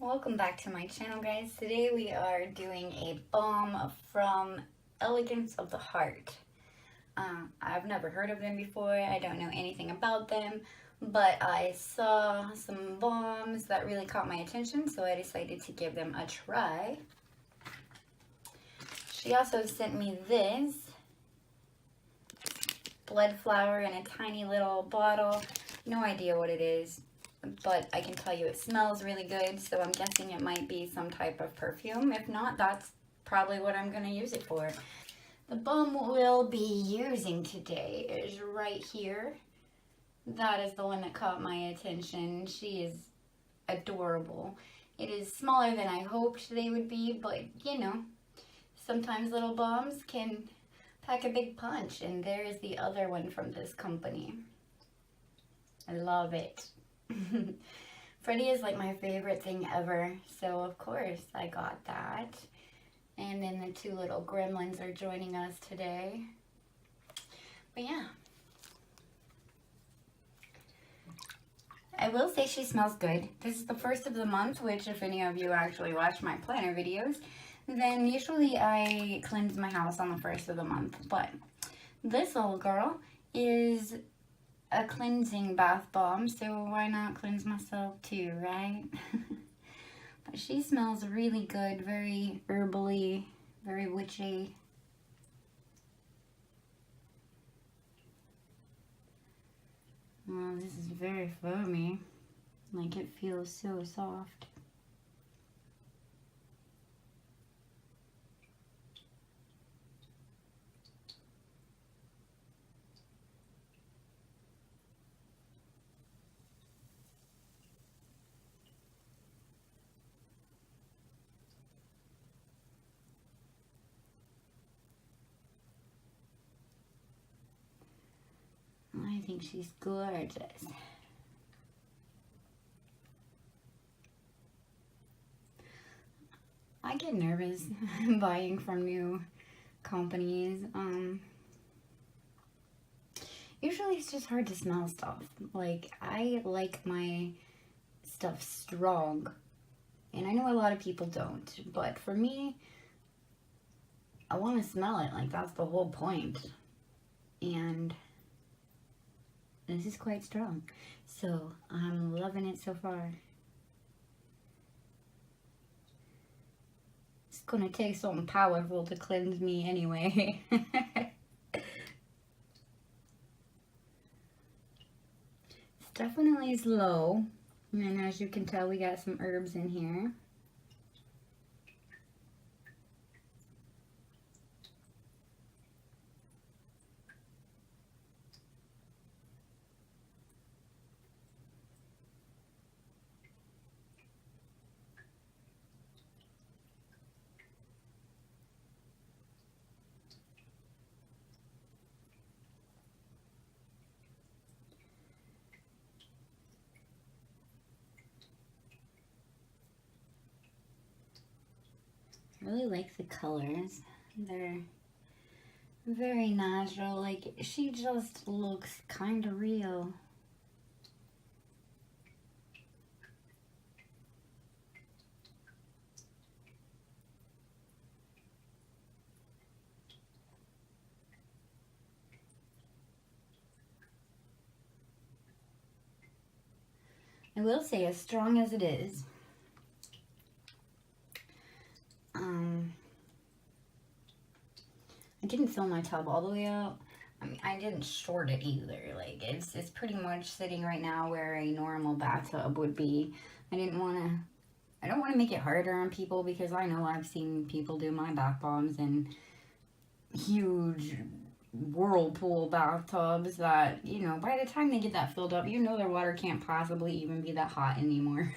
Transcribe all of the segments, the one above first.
Welcome back to my channel, guys. Today we are doing a balm from Elegance of the Heart. I've never heard of them before. I don't know anything about them, but I saw some balms that really caught my attention, so I decided to give them a try. She also sent me this blood flower in a tiny little bottle. No idea what it is, but I can tell you it smells really good, so I'm guessing it might be some type of perfume. If not, that's probably what I'm going to use it for. The balm we'll be using today is right here. That is the one that caught my attention. She is adorable. It is smaller than I hoped they would be, but you know, sometimes little balms can pack a big punch, and there is the other one from this company. I love it. Freddie is like my favorite thing ever, so of course I got that. And then the two little gremlins are joining us today. But yeah, I will say she smells good. This is the first of the month, which if any of you actually watch my planner videos, then usually I cleanse my house on the first of the month. But this little girl is a cleansing bath bomb, so why not cleanse myself too, right? But she smells really good, very herbally, very witchy. Oh, this is very foamy. Like, it feels so soft. I think she's gorgeous. I get nervous buying from new companies. Usually it's just hard to smell stuff. Like, I like my stuff strong, and I know a lot of people don't, but for me, I want to smell it. Like, that's the whole point. And this is quite strong, so I'm loving it so far. It's gonna take something powerful to cleanse me anyway. It's definitely slow, and as you can tell, we got some herbs in here. I really like the colors. They're very natural. Like, she just looks kind of real. I will say, as strong as it is, I didn't fill my tub all the way up. I mean, I didn't short it either. Like, it's pretty much sitting right now where a normal bathtub would be. I don't want to make it harder on people, because I know I've seen people do my bath bombs in huge whirlpool bathtubs that, you know, by the time they get that filled up, you know their water can't possibly even be that hot anymore.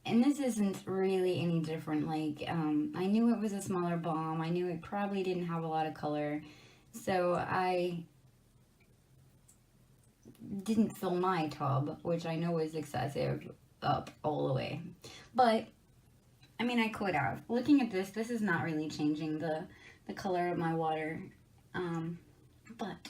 And this isn't really any different. Like, I knew it was a smaller balm. I knew it probably didn't have a lot of color. So I didn't fill my tub, which I know is excessive, up all the way. But, I mean, I could have. Looking at this, this is not really changing the color of my water. But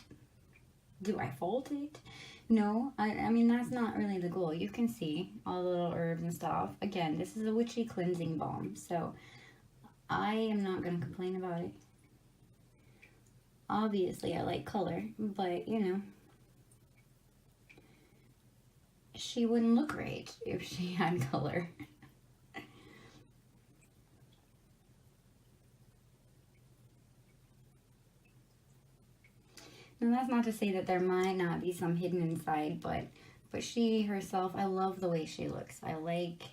do I fold it? No, I mean, that's not really the goal. You can see all the little herbs and stuff. Again, this is a witchy cleansing balm, so I am not going to complain about it. Obviously, I like color, but, you know, she wouldn't look right if she had color. Now, that's not to say that there might not be some hidden inside, but she herself, I love the way she looks. I like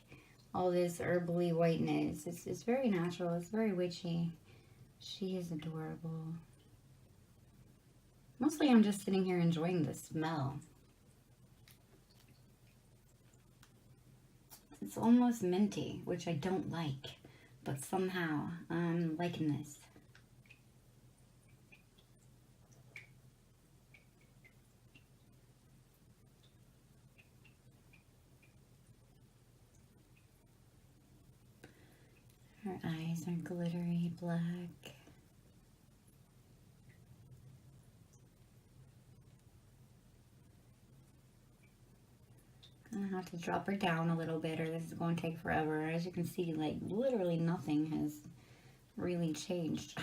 all this herbally whiteness. It's very natural. It's very witchy. She is adorable. Mostly I'm just sitting here enjoying the smell. It's almost minty, which I don't like, but somehow I'm liking this. Her eyes are glittery black. I'm gonna have to drop her down a little bit or this is going to take forever. As you can see, like, literally nothing has really changed.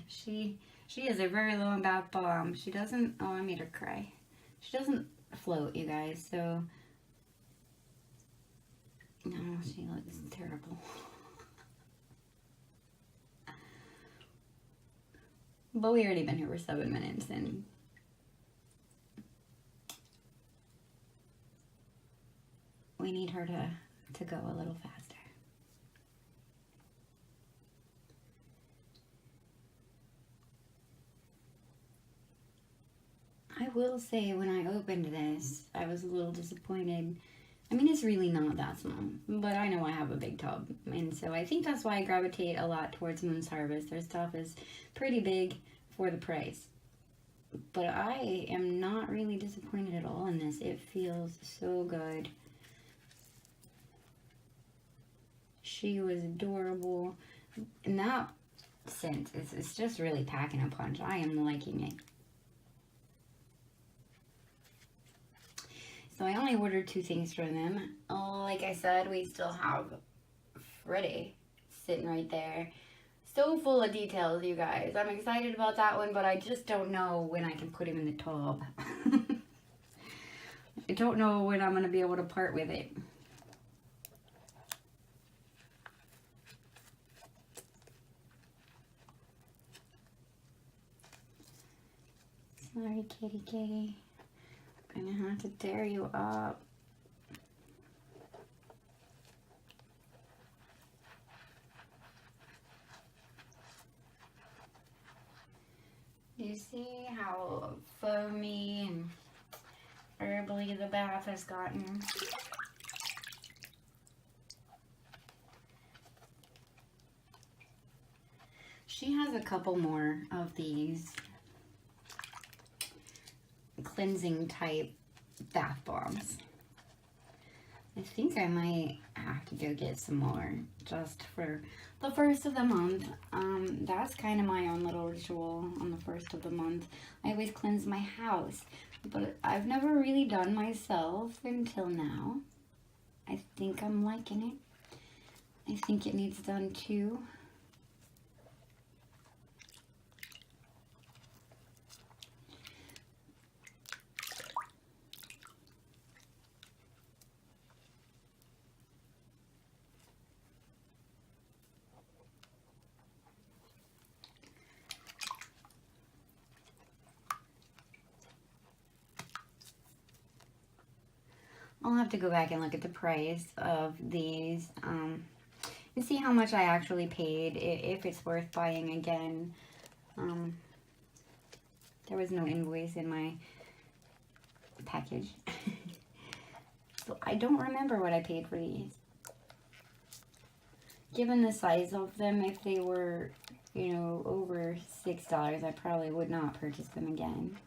She is a very long bath bomb. She doesn't, oh, I made her cry. She doesn't float, you guys, so, no, she looks terrible. But we already been here for 7 minutes and we need her to go a little faster. I will say when I opened this, I was a little disappointed. I mean, it's really not that small, but I know I have a big tub, and so I think that's why I gravitate a lot towards Moon's Harvest. Their stuff is pretty big for the price, but I am not really disappointed at all in this. It feels so good. She was adorable, and that scent it's just really packing a punch. I am liking it. So I only ordered 2 things from them. Oh, like I said, we still have Freddy sitting right there. So full of details, you guys. I'm excited about that one, but I just don't know when I can put him in the tub. I don't know when I'm going to be able to part with it. Sorry, kitty kitty. I'm gonna have to tear you up. Do you see how foamy and herbally the bath has gotten? She has a couple more of these cleansing type bath bombs. I think I might have to go get some more just for the first of the month. That's kind of my own little ritual on the first of the month. I always cleanse my house, but I've never really done myself until now. I think I'm liking it. I think it needs done too. I'll have to go back and look at the price of these and see how much I actually paid, if it's worth buying again. There was no invoice in my package. So I don't remember what I paid for these. Given the size of them, if they were, you know, over $6, I probably would not purchase them again.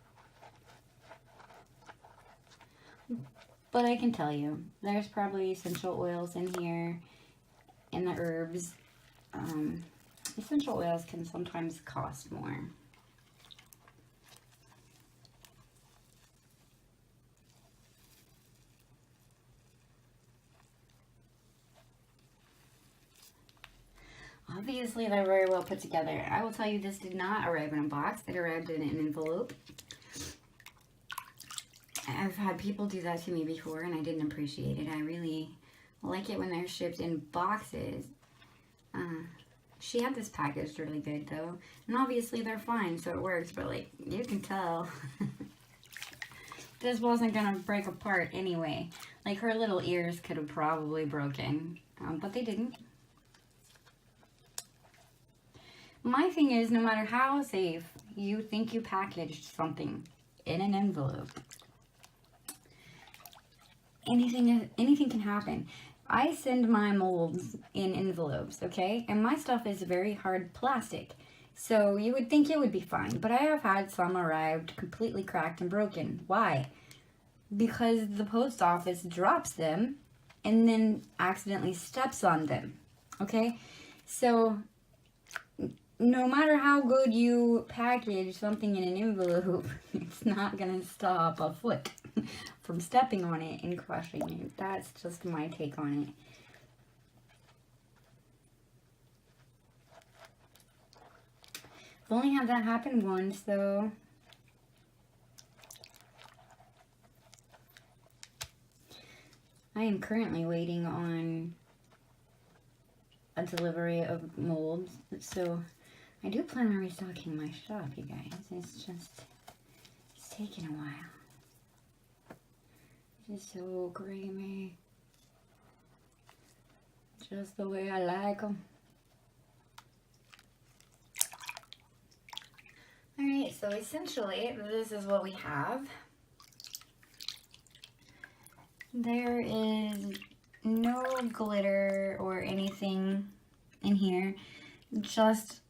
But I can tell you, there's probably essential oils in here and the herbs. Essential oils can sometimes cost more. obviously they're very well put together. I will tell you, this did not arrive in a box. It arrived in an envelope. I've had people do that to me before, and I didn't appreciate it. I really like it when they're shipped in boxes. She had this packaged really good, though. And obviously they're fine, so it works. But, like, you can tell. This wasn't going to break apart anyway. Like, her little ears could have probably broken. But they didn't. My thing is, no matter how safe you think you packaged something in an envelope, anything can happen. I send my molds in envelopes, okay? And my stuff is very hard plastic. So you would think it would be fine. But I have had some arrived completely cracked and broken. Why? Because the post office drops them and then accidentally steps on them, okay? So no matter how good you package something in an envelope, it's not going to stop a foot from stepping on it and crushing it. That's just my take on it. I've only had that happen once, though. I am currently waiting on a delivery of molds, so I do plan on restocking my shop, you guys. It's taking a while. It's so creamy. Just the way I like them. Alright, so essentially, this is what we have. There is no glitter or anything in here. Just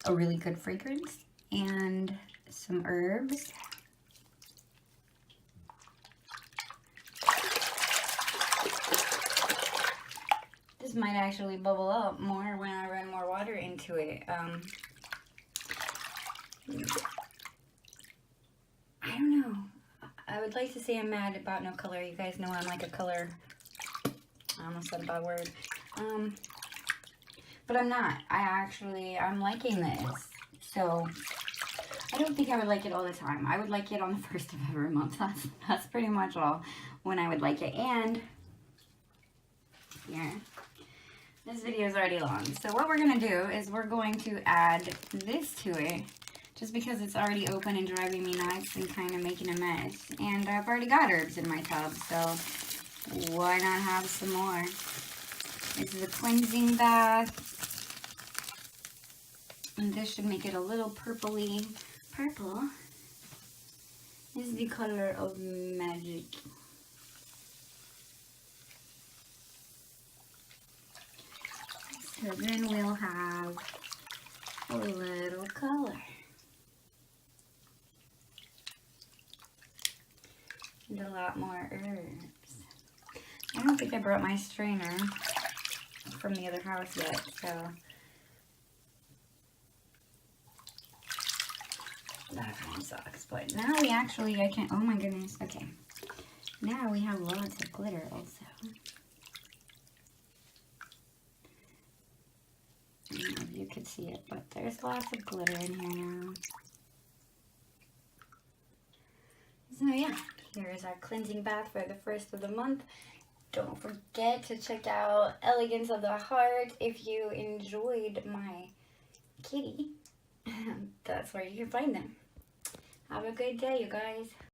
a really good fragrance and some herbs. This might actually bubble up more when I run more water into it. I don't know. I would like to say I'm mad about no color. You guys know I'm like a color. I almost said a bad word. But I'm not. I'm liking this. So, I don't think I would like it all the time. I would like it on the first of every month. That's pretty much all when I would like it. And, yeah. This video is already long. So what we're going to do is we're going to add this to it. Just because it's already open and driving me nuts and kind of making a mess. And I've already got herbs in my tub, so why not have some more? This is a cleansing bath. And this should make it a little purpley. Purple is the color of magic. So then we'll have a little color. And a lot more herbs. I don't think I brought my strainer from the other house yet, so that kind of sucks. But now we actually, oh my goodness, okay. Now we have lots of glitter also. I don't know if you can see it, but there's lots of glitter in here now. So yeah, here is our cleansing bath for the first of the month. Don't forget to check out Elegance of the Heart if you enjoyed my kitty. That's where you can find them. Have a good day, you guys.